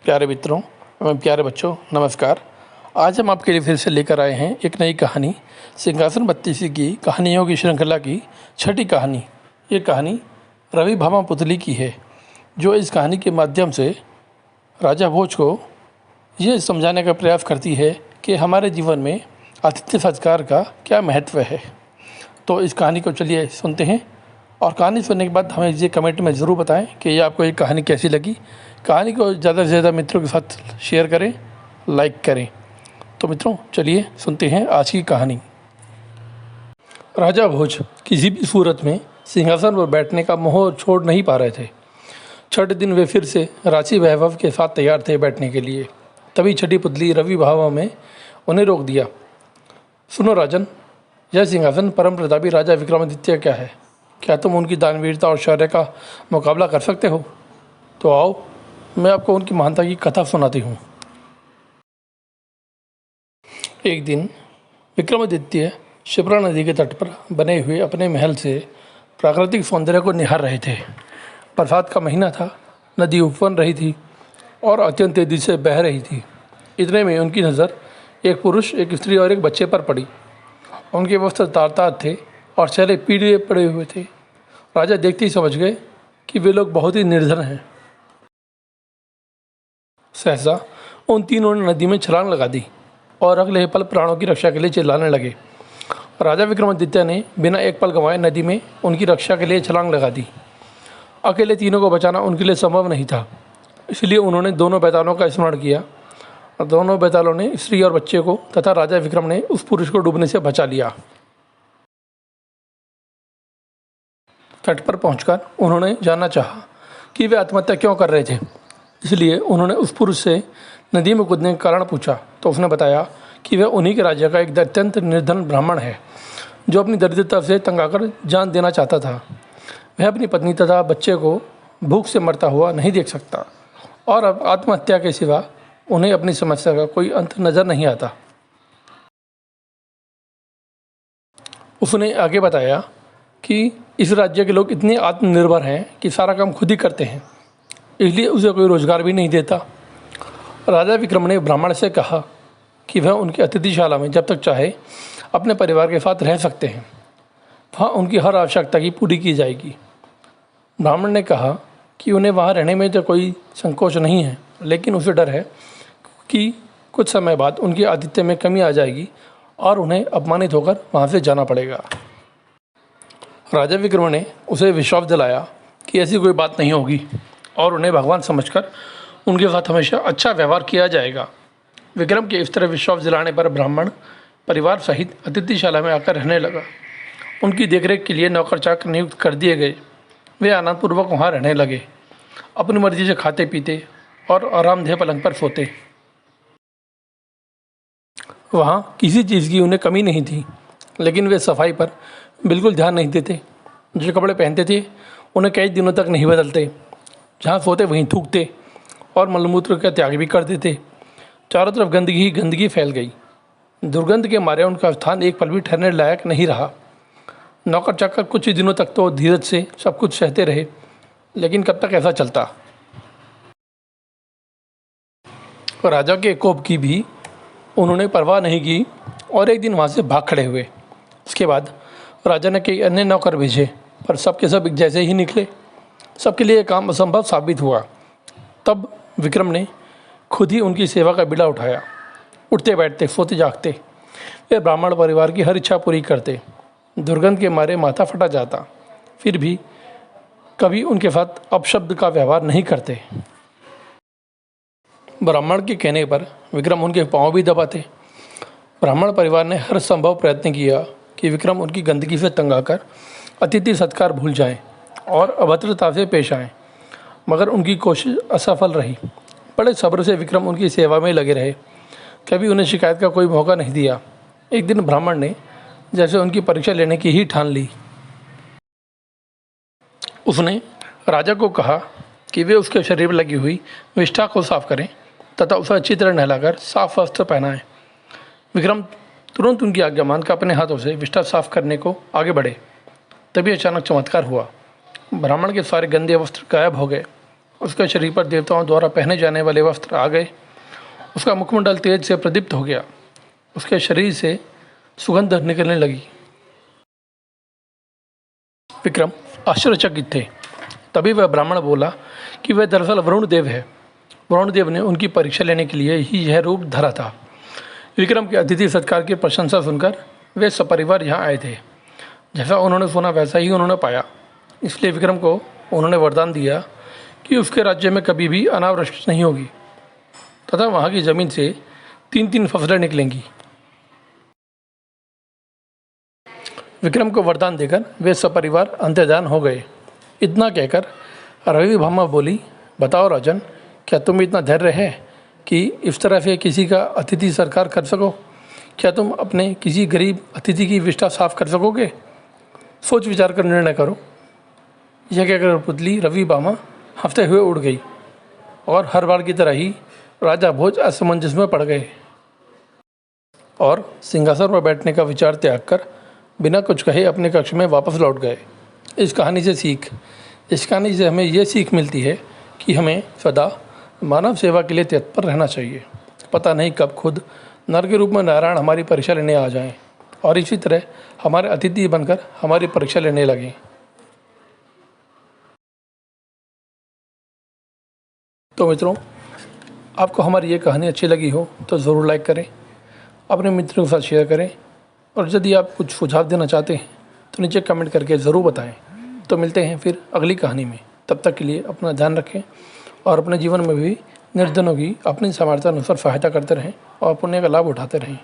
प्यारे मित्रों एवं प्यारे बच्चों, नमस्कार। आज हम आपके लिए फिर से लेकर आए हैं एक नई कहानी, सिंहासन बत्तीसी की कहानियों की श्रृंखला की छठी कहानी। ये कहानी रवि भामा पुतली की है, जो इस कहानी के माध्यम से राजा भोज को ये समझाने का प्रयास करती है कि हमारे जीवन में आतिथ्य सत्कार का क्या महत्व है। तो इस कहानी को चलिए सुनते हैं, और कहानी सुनने के बाद हमें ये कमेंट में ज़रूर बताएं कि ये आपको ये कहानी कैसी लगी। कहानी को ज़्यादा से ज़्यादा मित्रों के साथ शेयर करें, लाइक करें। तो मित्रों चलिए सुनते हैं आज की कहानी। राजा भोज किसी भी सूरत में सिंहासन पर बैठने का मोह छोड़ नहीं पा रहे थे। छठे दिन वे फिर से राशि वैभव के साथ तैयार थे बैठने के लिए। तभी छठी पुतली रवि भामा में उन्हें रोक दिया। सुनो राजन, यह सिंहासन परम प्रतापी राजा विक्रमादित्य क्या है? क्या तुम उनकी दानवीरता और शौर्य का मुकाबला कर सकते हो? तो आओ, मैं आपको उनकी महानता की कथा सुनाती हूँ। एक दिन विक्रमादित्य शिप्रा नदी के तट पर बने हुए अपने महल से प्राकृतिक सौंदर्य को निहार रहे थे। बरसात का महीना था, नदी उफन रही थी और अत्यंत तेजी से बह रही थी। इतने में उनकी नज़र एक पुरुष, एक स्त्री और एक बच्चे पर पड़ी। उनके वस्त्र तार-तार थे और चेहरे पीले पड़े हुए थे। राजा देखते ही समझ गए कि वे लोग बहुत ही निर्धन हैं। सहसा उन तीनों ने नदी में छलांग लगा दी और अगले पल प्राणों की रक्षा के लिए चिल्लाने लगे। राजा विक्रमादित्य ने बिना एक पल गंवाए नदी में उनकी रक्षा के लिए छलांग लगा दी। अकेले तीनों को बचाना उनके लिए संभव नहीं था, इसलिए उन्होंने दोनों बैतालों का स्मरण किया और दोनों बैतालों ने स्त्री और बच्चे को तथा राजा विक्रम ने उस पुरुष को डूबने से बचा लिया। तट पर पहुंचकर उन्होंने जानना चाहा कि वे आत्महत्या क्यों कर रहे थे, इसलिए उन्होंने उस पुरुष से नदी में कूदने का कारण पूछा। तो उसने बताया कि वह उन्हीं के राज्य का एक अत्यंत निर्धन ब्राह्मण है, जो अपनी दरिद्रता से तंग आकर जान देना चाहता था। वह अपनी पत्नी तथा बच्चे को भूख से मरता हुआ नहीं देख सकता और अब आत्महत्या के सिवा उन्हें अपनी समस्या का कोई अंत नज़र नहीं आता। उसने आगे बताया कि इस राज्य के लोग इतने आत्मनिर्भर हैं कि सारा काम खुद ही करते हैं, इसलिए उसे कोई रोज़गार भी नहीं देता। राजा विक्रम ने ब्राह्मण से कहा कि वह उनकी अतिथिशाला में जब तक चाहे अपने परिवार के साथ रह सकते हैं, वहाँ उनकी हर आवश्यकता की पूरी की जाएगी। ब्राह्मण ने कहा कि उन्हें वहाँ रहने में तो कोई संकोच नहीं है, लेकिन उसे डर है कि कुछ समय बाद उनकी आतिथ्य में कमी आ जाएगी और उन्हें अपमानित होकर वहाँ से जाना पड़ेगा। राजा विक्रम ने उसे विश्वास दिलाया कि ऐसी कोई बात नहीं होगी और उन्हें भगवान समझकर उनके साथ हमेशा अच्छा व्यवहार किया जाएगा। विक्रम के इस तरह विश्वास दिलाने पर ब्राह्मण परिवार सहित अतिथिशाला में आकर रहने लगा। उनकी देखरेख के लिए नौकर चाकर नियुक्त कर दिए गए। वे आनंदपूर्वक वहाँ रहने लगे, अपनी मर्जी से खाते पीते और आरामदेह पलंग पर सोते। वहाँ किसी चीज़ की उन्हें कमी नहीं थी, लेकिन वे सफाई पर बिल्कुल ध्यान नहीं देते। जो कपड़े पहनते थे उन्हें कई दिनों तक नहीं बदलते। जहाँ सोते वहीं थूकते और मलमूत्र का त्याग भी कर देते। चारों तरफ गंदगी ही गंदगी फैल गई। दुर्गंध के मारे उनका स्थान एक पल भी ठहरने लायक नहीं रहा। नौकर चाकर कुछ ही दिनों तक तो धीरज से सब कुछ सहते रहे, लेकिन कब तक ऐसा चलता? राजा के कोप की भी उन्होंने परवाह नहीं की और एक दिन वहाँ से भाग खड़े हुए। इसके बाद राजा ने कई अन्य नौकर भेजे, पर सब के सब एक जैसे ही निकले। सबके लिए काम असंभव साबित हुआ। तब विक्रम ने खुद ही उनकी सेवा का बीड़ा उठाया। उठते बैठते, सोते जागते वे ब्राह्मण परिवार की हर इच्छा पूरी करते। दुर्गंध के मारे माथा फटा जाता, फिर भी कभी उनके साथ अपशब्द का व्यवहार नहीं करते। ब्राह्मण के कहने पर विक्रम उनके पाँव भी दबाते। ब्राह्मण परिवार ने हर संभव प्रयत्न किया कि विक्रम उनकी गंदगी से तंग आकर अतिथि सत्कार भूल जाएं और अभद्रता से पेश आएं, मगर उनकी कोशिश असफल रही। बड़े सब्र से विक्रम उनकी सेवा में लगे रहे, कभी उन्हें शिकायत का कोई मौका नहीं दिया। एक दिन ब्राह्मण ने जैसे उनकी परीक्षा लेने की ही ठान ली। उसने राजा को कहा कि वे उसके शरीर पर लगी हुई विष्ठा को साफ करें तथा उसे अच्छी तरह नहलाकर साफ वस्त्र पहनाएं। विक्रम तुरंत उनकी आज्ञा मानकर अपने हाथों से विष्ठा साफ करने को आगे बढ़े। तभी अचानक चमत्कार हुआ। ब्राह्मण के सारे गंदे वस्त्र गायब हो गए उसके शरीर पर देवताओं द्वारा पहने जाने वाले वस्त्र आ गए। उसका मुखमंडल तेज से प्रदीप्त हो गया। उसके शरीर से सुगंध निकलने लगी। विक्रम आश्चर्यचकित थे। तभी वह ब्राह्मण बोला कि वह दरअसल वरुण देव है। वरुण देव ने उनकी परीक्षा लेने के लिए ही यह रूप धरा था। विक्रम के अतिथि सत्कार की प्रशंसा सुनकर वे सपरिवार यहाँ आए थे। जैसा उन्होंने सुना वैसा ही उन्होंने पाया। इसलिए विक्रम को उन्होंने वरदान दिया कि उसके राज्य में कभी भी अनावृष्टि नहीं होगी तथा वहाँ की ज़मीन से 3-3 फसलें निकलेंगी। विक्रम को वरदान देकर वे सपरिवार अंतर्धान हो गए। इतना कहकर रवि भामा बोली, बताओ राजन, क्या तुम इतना धैर्य है कि इस तरह से किसी का अतिथि सत्कार कर सको? क्या तुम अपने किसी गरीब अतिथि की विष्ठा साफ कर सकोगे? सोच विचार कर निर्णय करो। यह कहकर पुतली रवि भामा हंसते हुए उड़ गई और हर बार की तरह ही राजा भोज असमंजस में पड़ गए और सिंहासन पर बैठने का विचार त्याग कर बिना कुछ कहे अपने कक्ष में वापस लौट गए। इस कहानी से हमें ये सीख मिलती है कि हमें सदा मानव सेवा के लिए तत्पर रहना चाहिए। पता नहीं कब खुद नर के रूप में नारायण हमारी परीक्षा लेने आ जाएं और इसी तरह हमारे अतिथि बनकर हमारी परीक्षा लेने लगें। तो मित्रों, आपको हमारी ये कहानी अच्छी लगी हो तो ज़रूर लाइक करें, अपने मित्रों के साथ शेयर करें और यदि आप कुछ सुझाव देना चाहते हैं तो नीचे कमेंट करके ज़रूर बताएं। तो मिलते हैं फिर अगली कहानी में। तब तक के लिए अपना ध्यान रखें और अपने जीवन में भी निर्धनों की अपनी सामर्थ्य अनुसार सहायता करते रहें और पुण्य का लाभ उठाते रहें।